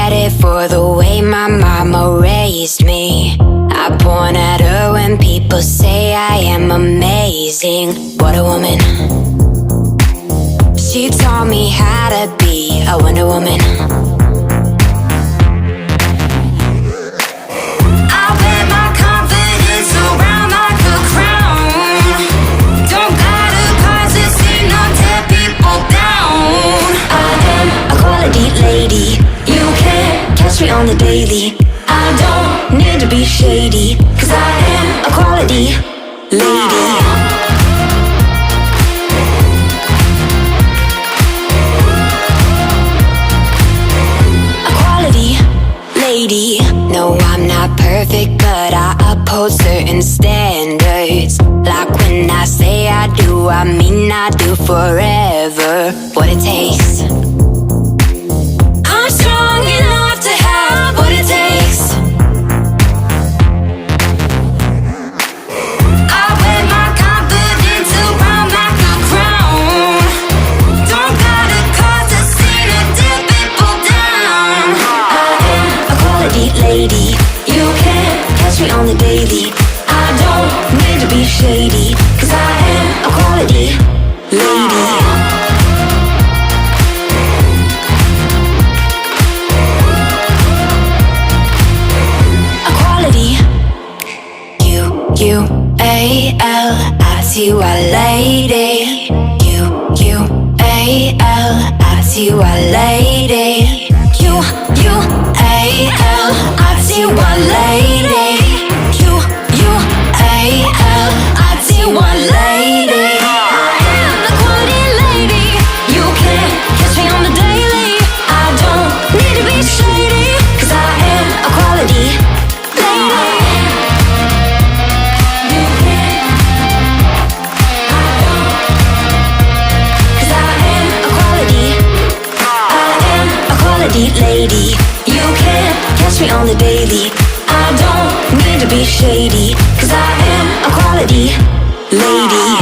credit for the way my mama raised me. I point at her when people say I am amazing. What a woman. She taught me how to be a Wonder Woman. I wear my confidence around like a crown. Don't gotta cause a scene or tear people down. I am a quality lady. You can't catch me on the daily. I don't need to be shady, cause I am a quality lady. No, I'm not perfect, but I uphold certain standards. Like when I say I do, I mean I do forever. What it takes. I'm strong enough to have what it takes. I wear my confidence around like a crown. Don't gotta cause a scene or tear people down. Lady, you can't catch me on the daily. I don't need to be shady, cause I am a quality lady. A quality U-U-A-L-I-T-Y lady. U-U-A-L-I-T-Y lady. U-U-A-L-I-T-Y lady. U-U-A-L-I-T-Y lady. I am the quality lady. You can't catch me on the daily. I don't need to be shady, cause I am a quality lady. You can't. I don't. Cause I am a quality. I am a quality lady. You can't catch me on the daily. I don't need to be shady, cause I am a quality lady.